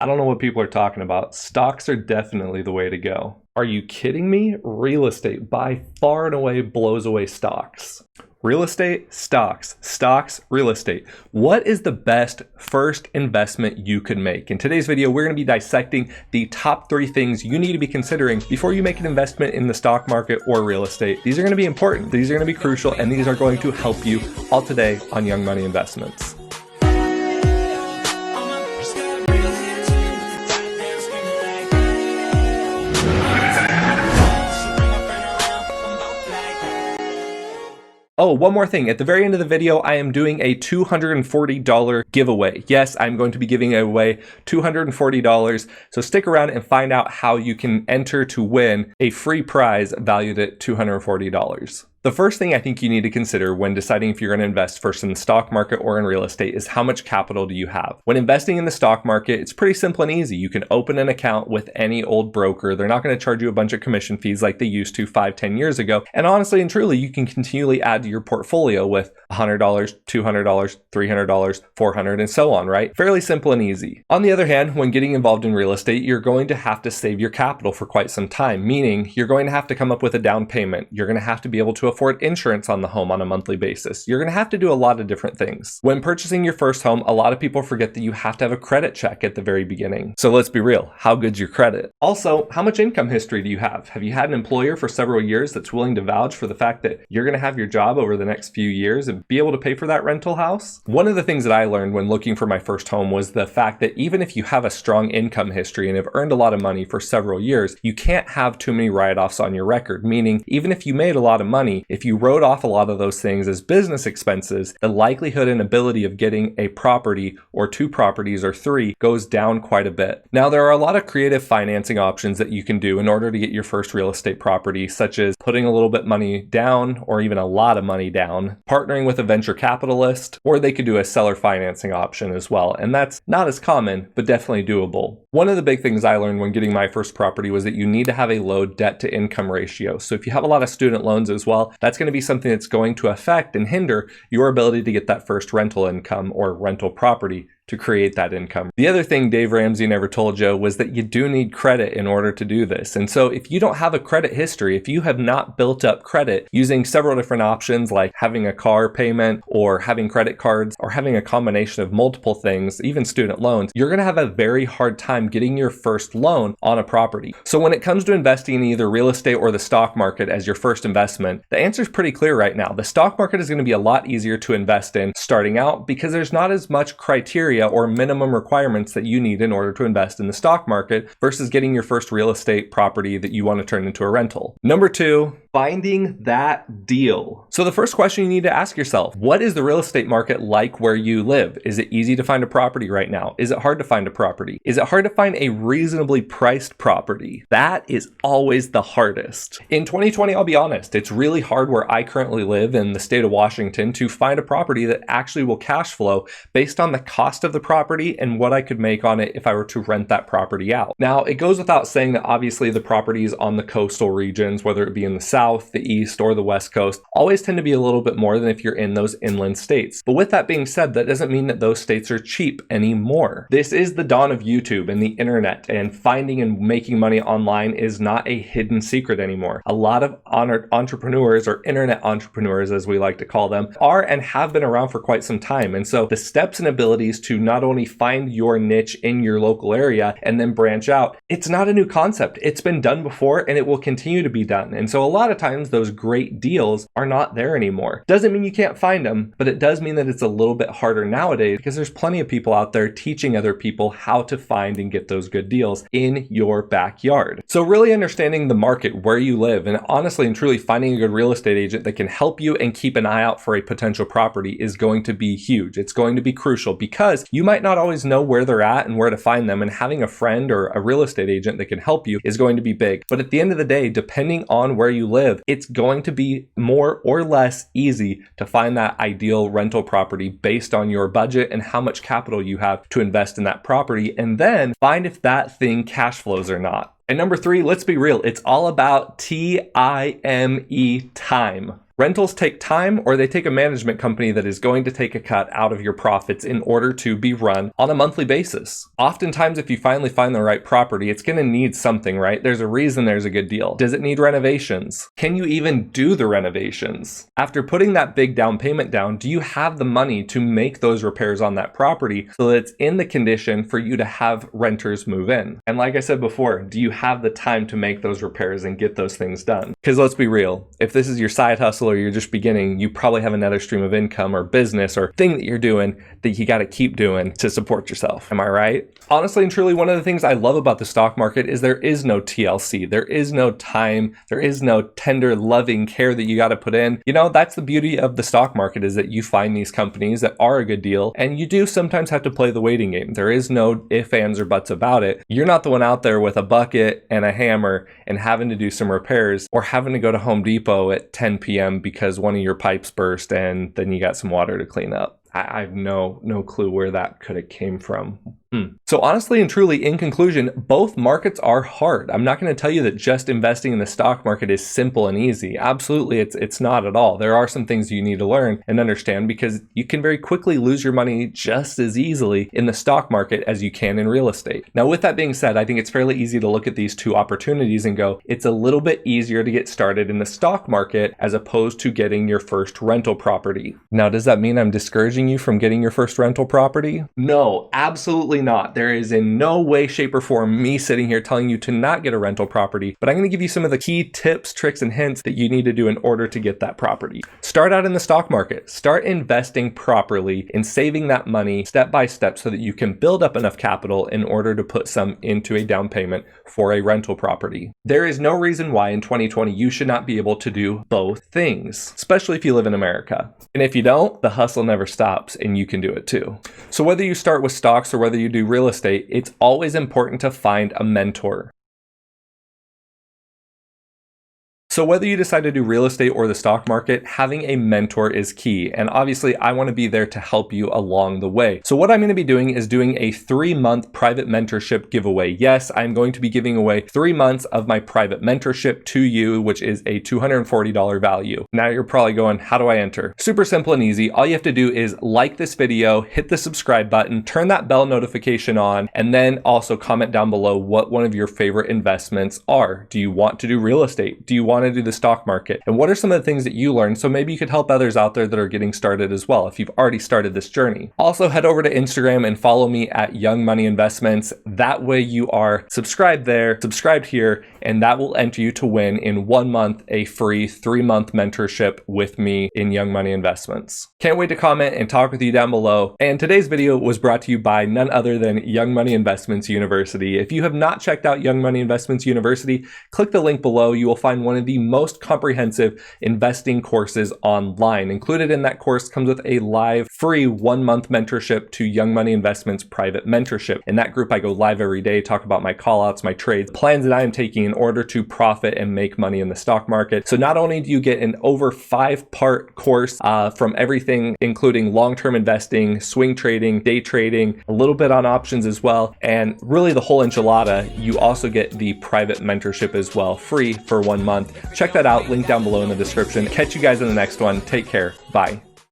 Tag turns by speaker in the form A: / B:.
A: I don't know what people are talking about. Stocks are definitely the way to go. Are you kidding me? Real estate by far and away blows away stocks. Real estate, stocks, real estate. What is the best first investment you could make? In today's video, we're going to be dissecting the top 3 things you need to be considering before you make an investment in the stock market or real estate. These are going to be important, these are going to be crucial, and these are going to help you all today on Young Money Investments. Oh, one more thing. At the very end of the video, I am doing a $240 giveaway. Yes, I'm going to be giving away $240. So stick around and find out how you can enter to win a free prize valued at $240. The first thing I think you need to consider when deciding if you're going to invest first in the stock market or in real estate is how much capital do you have? When investing in the stock market, it's pretty simple and easy. You can open an account with any old broker. They're not going to charge you a bunch of commission fees like they used to 5-10 years ago. And honestly and truly, you can continually add to your portfolio with $100, $200, $300, $400, and so on, right? Fairly simple and easy. On the other hand, when getting involved in real estate, you're going to have to save your capital for quite some time, meaning you're going to have to come up with a down payment. You're going to have to be able to afford insurance on the home on a monthly basis. You're going to have to do a lot of different things. When purchasing your first home, a lot of people forget that you have to have a credit check at the very beginning. So let's be real, how good's your credit? Also, how much income history do you have? Have you had an employer for several years that's willing to vouch for the fact that you're going to have your job over the next few years and be able to pay for that rental house? One of the things that I learned when looking for my first home was the fact that even if you have a strong income history and have earned a lot of money for several years, you can't have too many write-offs on your record, meaning even if you made a lot of money, if you wrote off a lot of those things as business expenses, the likelihood and ability of getting a property or 2 properties or 3 goes down quite a bit. Now, there are a lot of creative financing options that you can do in order to get your first real estate property, such as putting a little bit money down or even a lot of money down, partnering with a venture capitalist, or they could do a seller financing option as well. And that's not as common, but definitely doable. One of the big things I learned when getting my first property was that you need to have a low debt to income ratio. So if you have a lot of student loans as well, that's going to be something that's going to affect and hinder your ability to get that first rental income or rental property to create that income. The other thing Dave Ramsey never told you was that you do need credit in order to do this. And so if you don't have a credit history, if you have not built up credit using several different options like having a car payment or having credit cards or having a combination of multiple things, even student loans, you're going to have a very hard time getting your first loan on a property. So when it comes to investing in either real estate or the stock market as your first investment, the answer is pretty clear right now. The stock market is going to be a lot easier to invest in starting out because there's not as much criteria or minimum requirements that you need in order to invest in the stock market versus getting your first real estate property that you want to turn into a rental. Number 2, finding that deal. So the first question you need to ask yourself, what is the real estate market like where you live? Is it easy to find a property right now? Is it hard to find a property? Is it hard to find a reasonably priced property? That is always the hardest. In 2020, I'll be honest, it's really hard where I currently live in the state of Washington to find a property that actually will cash flow based on the cost of the property and what I could make on it if I were to rent that property out. Now, it goes without saying that obviously the properties on the coastal regions, whether it be in the south, the east, or the west coast, always tend to be a little bit more than if you're in those inland states. But with that being said, that doesn't mean that those states are cheap anymore. This is the dawn of YouTube and the internet, and finding and making money online is not a hidden secret anymore. A lot of entrepreneurs, or internet entrepreneurs as we like to call them, are and have been around for quite some time. And so the steps and abilities to not only find your niche in your local area and then branch out, it's not a new concept. It's been done before and it will continue to be done. And so a lot of times those great deals are not there anymore. Doesn't mean you can't find them, but it does mean that it's a little bit harder nowadays because there's plenty of people out there teaching other people how to find and get those good deals in your backyard. So really understanding the market where you live and honestly and truly finding a good real estate agent that can help you and keep an eye out for a potential property is going to be huge. It's going to be crucial because you might not always know where they're at and where to find them, and having a friend or a real estate agent that can help you is going to be big. But at the end of the day, depending on where you live, it's going to be more or less easy to find that ideal rental property based on your budget and how much capital you have to invest in that property, and then find if that thing cash flows or not. And number 3, let's be real, it's all about time. Rentals take time, or they take a management company that is going to take a cut out of your profits in order to be run on a monthly basis. Oftentimes, if you finally find the right property, it's going to need something, right? There's a reason there's a good deal. Does it need renovations? Can you even do the renovations? After putting that big down payment down, do you have the money to make those repairs on that property so that it's in the condition for you to have renters move in? And like I said before, do you have the time to make those repairs and get those things done? Because let's be real, if this is your side hustle or you're just beginning, you probably have another stream of income or business or thing that you're doing that you got to keep doing to support yourself. Am I right? Honestly and truly, one of the things I love about the stock market is there is no TLC. There is no time. There is no tender, loving care that you got to put in. You know, that's the beauty of the stock market, is that you find these companies that are a good deal, and you do sometimes have to play the waiting game. There is no ifs, ands, or buts about it. You're not the one out there with a bucket and a hammer and having to do some repairs, or having to go to Home Depot at 10 p.m. because one of your pipes burst and then you got some water to clean up. I have no clue where that could have came from. So honestly and truly, in conclusion, both markets are hard. I'm not going to tell you that just investing in the stock market is simple and easy. Absolutely, it's not at all. There are some things you need to learn and understand, because you can very quickly lose your money just as easily in the stock market as you can in real estate. Now, with that being said, I think it's fairly easy to look at these two opportunities and go, it's a little bit easier to get started in the stock market as opposed to getting your first rental property. Now, does that mean I'm discouraging you from getting your first rental property? No, absolutely not. There is in no way, shape, or form me sitting here telling you to not get a rental property, but I'm going to give you some of the key tips, tricks, and hints that you need to do in order to get that property. Start out in the stock market. Start investing properly and saving that money step by step so that you can build up enough capital in order to put some into a down payment for a rental property. There is no reason why in 2020 you should not be able to do both things, especially if you live in America. And if you don't, the hustle never stops and you can do it too. So whether you start with stocks or whether you do real estate, it's always important to find a mentor. So whether you decide to do real estate or the stock market, having a mentor is key. And obviously I want to be there to help you along the way. So what I'm going to be doing is doing a 3-month private mentorship giveaway. Yes, I'm going to be giving away 3 months of my private mentorship to you, which is a $240 value. Now you're probably going, how do I enter? Super simple and easy. All you have to do is like this video, hit the subscribe button, turn that bell notification on, and then also comment down below what one of your favorite investments are. Do you want to do real estate? Do you want to do the stock market? And what are some of the things that you learned, so maybe you could help others out there that are getting started as well if you've already started this journey. Also head over to Instagram and follow me at Young Money Investments. That way you are subscribed there, subscribed here, and that will enter you to win in 1 month a free 3-month mentorship with me in Young Money Investments. Can't wait to comment and talk with you down below. And today's video was brought to you by none other than Young Money Investments University. If you have not checked out Young Money Investments University, click the link below. You will find one of the most comprehensive investing courses online. Included in that course comes with a live free 1-month mentorship to Young Money Investments private mentorship. In that group, I go live every day, talk about my call outs, my trades, plans that I am taking in order to profit and make money in the stock market. So not only do you get an over 5-part course from everything, including long-term investing, swing trading, day trading, a little bit on options as well, and really the whole enchilada, you also get the private mentorship as well, free for 1 month. Check that out, link down below in the description. Catch you guys in the next one. Take care. Bye.